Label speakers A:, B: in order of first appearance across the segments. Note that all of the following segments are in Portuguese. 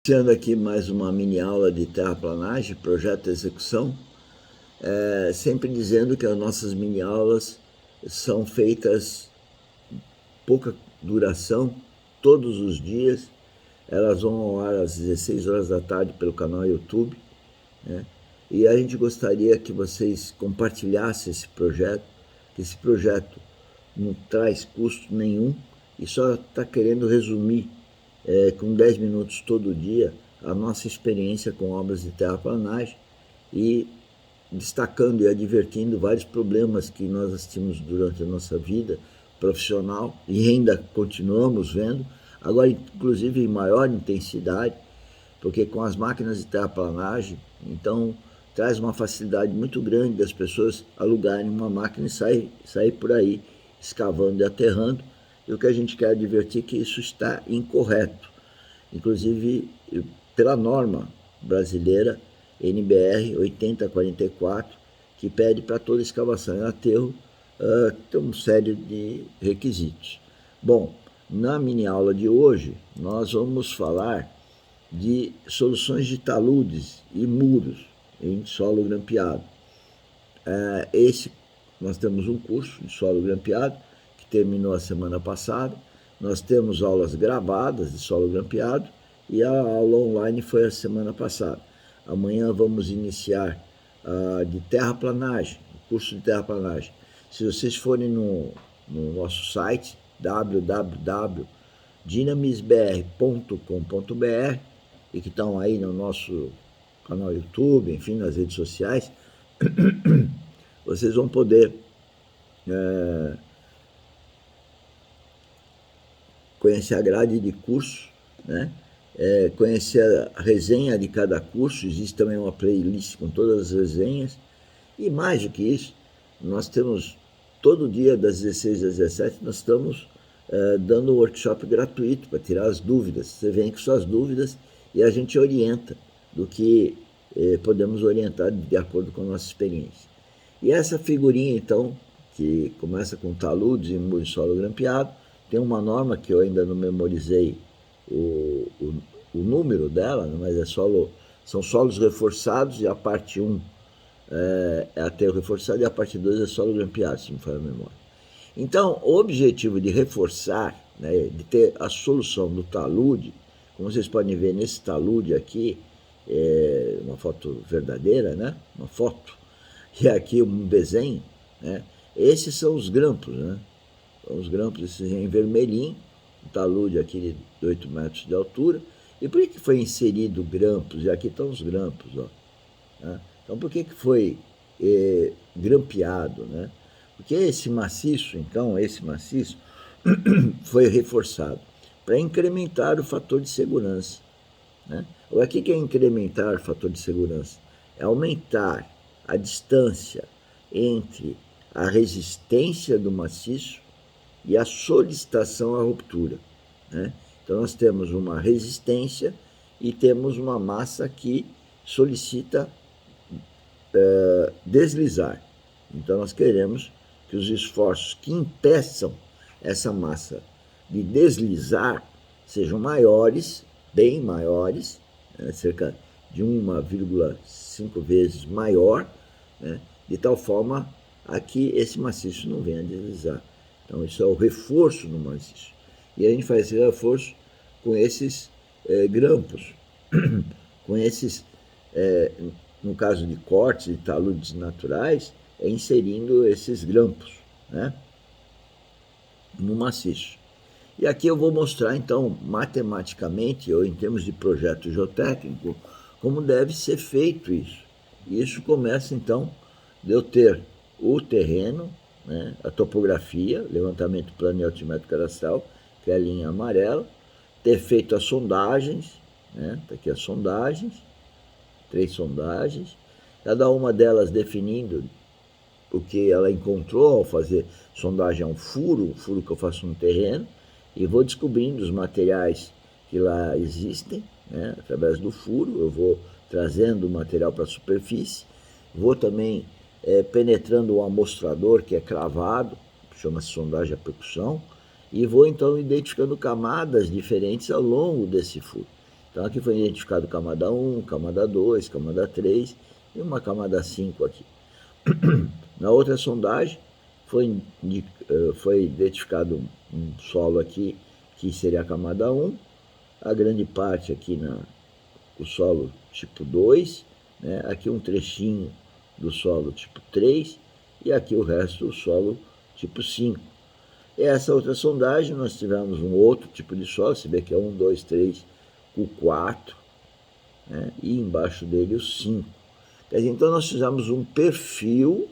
A: Iniciando aqui mais uma mini aula de terraplanagem, projeto de execução, sempre dizendo que as nossas mini aulas são feitas pouca duração, todos os dias. Elas vão ao ar às 16 horas da tarde pelo canal YouTube, né? E a gente gostaria que vocês compartilhassem esse projeto, que esse projeto não traz custo nenhum e só está querendo resumir com 10 minutos todo dia a nossa experiência com obras de terraplanagem e destacando e advertindo vários problemas que nós assistimos durante a nossa vida profissional e ainda continuamos vendo, agora inclusive em maior intensidade, porque com as máquinas de terraplanagem, então traz uma facilidade muito grande das pessoas alugarem uma máquina e sair por aí escavando e aterrando. E o que a gente quer advertir é que isso está incorreto, inclusive pela norma brasileira NBR 8044, que pede para toda escavação e aterro ter uma série de requisitos. Bom, na mini aula de hoje nós vamos falar de soluções de taludes e muros em solo grampeado. Nós temos um curso de solo grampeado que terminou a semana passada. Nós temos aulas gravadas de solo grampeado e a aula online foi a semana passada. Amanhã vamos iniciar de terraplanagem, o curso de terraplanagem. Se vocês forem no nosso site www.dinamisbr.com.br e que estão aí no nosso canal YouTube, enfim, nas redes sociais, vocês vão poder conhecer a grade de curso, né? Conhecer a resenha de cada curso. Existe também uma playlist com todas as resenhas. E mais do que isso, nós temos todo dia das 16 às 17, nós estamos dando um workshop gratuito para tirar as dúvidas. Você vem com suas dúvidas e a gente orienta do que podemos orientar de acordo com a nossa experiência. E essa figurinha, então, que começa com taludes e muro de solo grampeado, tem uma norma que eu ainda não memorizei o número dela, mas são solos reforçados e a parte 1 é aterro reforçado e a parte 2 é solo grampeado, se não me falha a memória. Então, o objetivo de reforçar, né, de ter a solução do talude, como vocês podem ver nesse talude aqui, uma foto verdadeira, né? Uma foto, e aqui um desenho, né? Esses são os grampos, né? Os grampos, esses em vermelhinho, um talude aqui de 8 metros de altura. E por que foi inserido grampos? E aqui estão os grampos, ó, né? Então, por que foi grampeado, né? Porque esse maciço foi reforçado para incrementar o fator de segurança, né? O que é incrementar o fator de segurança? É aumentar a distância entre a resistência do maciço e a solicitação à ruptura, né? Então, nós temos uma resistência e temos uma massa que solicita deslizar. Então, nós queremos que os esforços que impeçam essa massa de deslizar sejam maiores, bem maiores, né, cerca de 1,5 vezes maior, né, de tal forma a que esse maciço não venha a deslizar. Então, isso é o reforço no maciço. E a gente faz esse reforço com esses grampos, com esses, no caso de cortes e taludes naturais, inserindo esses grampos, né, no maciço. E aqui eu vou mostrar, então, matematicamente, ou em termos de projeto geotécnico, como deve ser feito isso. E isso começa, então, de eu ter o terreno, né, a topografia, levantamento plano e altimetro cadastral, que é a linha amarela, ter feito as sondagens, né, tá aqui as sondagens, 3 sondagens, cada uma delas definindo o que ela encontrou ao fazer sondagem a um furo que eu faço no terreno, e vou descobrindo os materiais que lá existem, né, através do furo. Eu vou trazendo o material para a superfície, vou também penetrando o amostrador, que é cravado, chama-se sondagem a percussão, e vou então identificando camadas diferentes ao longo desse furo. Então aqui foi identificado camada 1, camada 2, camada 3 e uma camada 5 aqui. Na outra sondagem foi identificado um solo aqui que seria a camada 1, a grande parte aqui o solo tipo 2, né? Aqui um trechinho do solo tipo 3 e aqui o resto do solo tipo 5. Essa outra sondagem nós tivemos um outro tipo de solo, você vê que é 1, 2, 3, o 4, né? E embaixo dele o 5. Quer dizer, então nós fizemos um perfil,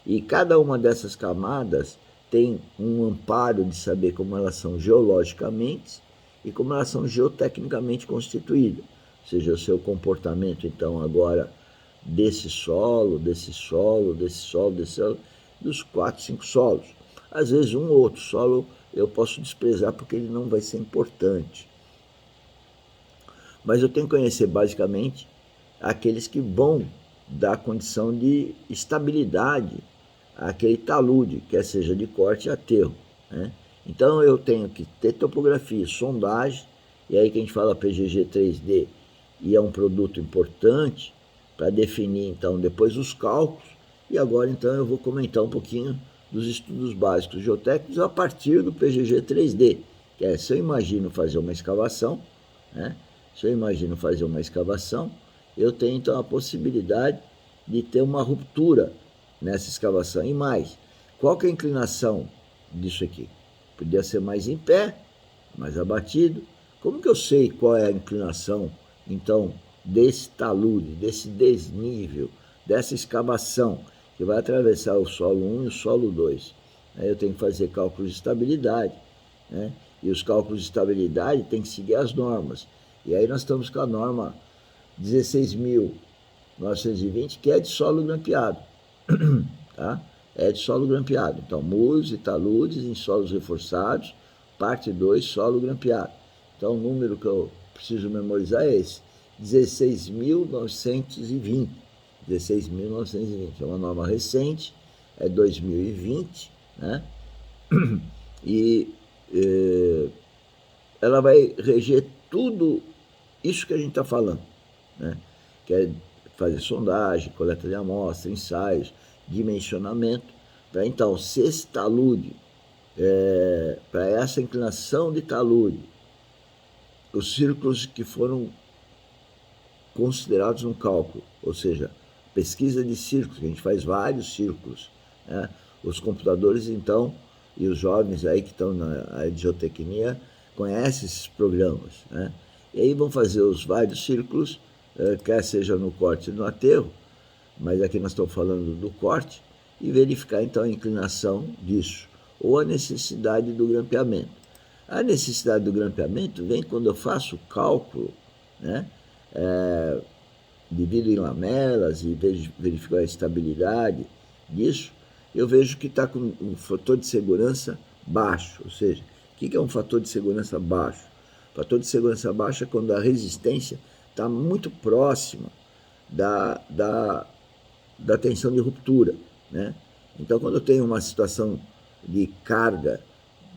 A: e cada uma dessas camadas tem um amparo de saber como elas são geologicamente e como elas são geotecnicamente constituídas. Ou seja, o seu comportamento, então, agora desse solo, dos 4, 5 solos. Às vezes um ou outro solo eu posso desprezar porque ele não vai ser importante. Mas eu tenho que conhecer basicamente aqueles que vão dar condição de estabilidade àquele talude, quer seja de corte e aterro, né? Então eu tenho que ter topografia, sondagem, e aí que a gente fala PGG 3D, e é um produto importante para definir então depois os cálculos, e agora então eu vou comentar um pouquinho dos estudos básicos geotécnicos a partir do PGG 3D, que é se eu imagino fazer uma escavação, né? Se eu imagino fazer uma escavação, eu tenho então a possibilidade de ter uma ruptura nessa escavação. E mais, qual que é a inclinação disso aqui? Podia ser mais em pé, mais abatido. Como que eu sei qual é a inclinação, então, desse talude, desse desnível, dessa escavação que vai atravessar o solo 1 e o solo 2? Aí eu tenho que fazer cálculos de estabilidade, né? E os cálculos de estabilidade têm que seguir as normas. E aí nós estamos com a norma 16.920, que é de solo grampeado. Tá? É de solo grampeado. Então, muros e taludes em solos reforçados, parte 2, solo grampeado. Então, o número que eu preciso memorizar é esse, 16.920. 16.920. É uma norma recente, é 2020, né? E ela vai reger tudo isso que a gente está falando, né? Que é fazer sondagem, coleta de amostra, ensaios, dimensionamento, para então, se esse talude, para essa inclinação de talude, os círculos que foram considerados no cálculo, ou seja, pesquisa de círculos, que a gente faz vários círculos, né? Os computadores, então, e os jovens aí que estão na área de geotecnia, conhecem esses programas, né? E aí vão fazer os vários círculos, quer seja no corte ou no aterro, mas aqui nós estamos falando do corte, e verificar então a inclinação disso, ou a necessidade do grampeamento. A necessidade do grampeamento vem quando eu faço o cálculo, né? Divido em lamelas e verifico a estabilidade disso, eu vejo que está com um fator de segurança baixo. Ou seja, o que é um fator de segurança baixo? O fator de segurança baixo é quando a resistência está muito próxima da tensão de ruptura, né? Então, quando eu tenho uma situação de carga,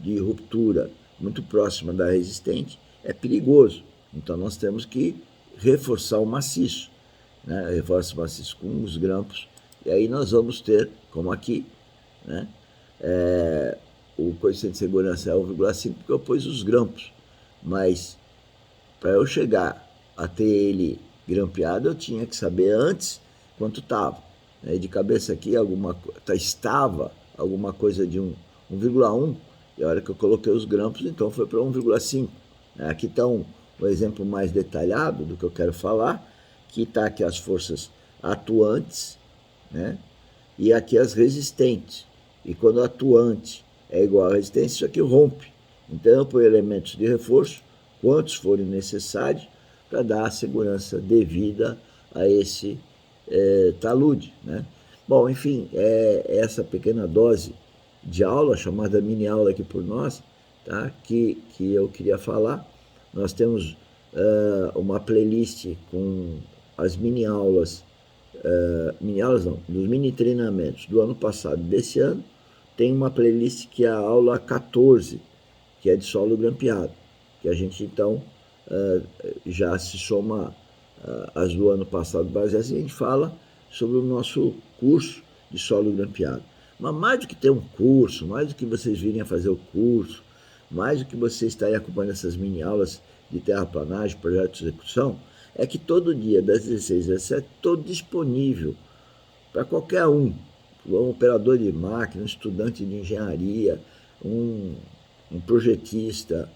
A: de ruptura muito próxima da resistente, é perigoso. Então, nós temos que reforçar o maciço, né? Reforça o maciço com os grampos, e aí nós vamos ter, como aqui, né? O coeficiente de segurança é 1,5 porque eu pus os grampos, mas para eu chegar a ter ele grampeado, eu tinha que saber antes quanto estava. De cabeça aqui, estava alguma coisa de 1,1, e a hora que eu coloquei os grampos, então foi para 1,5. Aqui está um exemplo mais detalhado do que eu quero falar, que está aqui as forças atuantes, né? E aqui as resistentes. E quando atuante é igual a resistência, isso aqui rompe. Então eu ponho elementos de reforço, quantos forem necessários, para dar a segurança devida a esse talude, né? Bom, enfim, essa pequena dose de aula, chamada mini aula aqui por nós, tá? que eu queria falar. Nós temos uma playlist com as mini aulas não, dos mini treinamentos do ano passado e desse ano. Tem uma playlist que é a aula 14, que é de solo grampeado, que a gente então já se soma as do ano passado, mas a gente fala sobre o nosso curso de solo grampeado. Mas mais do que ter um curso, mais do que vocês virem a fazer o curso, mais do que vocês estarem acompanhando essas mini aulas de terraplanagem, projeto de execução, é que todo dia, das 16 às 17, estou disponível para qualquer um operador de máquina, um estudante de engenharia, um projetista,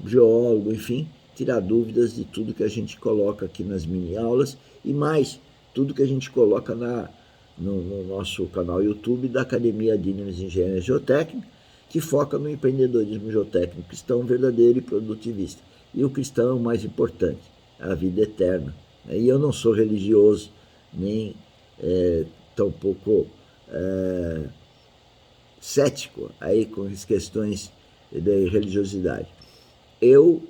A: geólogo, enfim, tirar dúvidas de tudo que a gente coloca aqui nas mini aulas e mais, tudo que a gente coloca no nosso canal YouTube da Academia Dynamis Engenharia Geotécnica, que foca no empreendedorismo geotécnico cristão verdadeiro e produtivista. E o cristão é o mais importante, a vida eterna. E eu não sou religioso, nem tampouco cético aí com as questões de religiosidade. Eu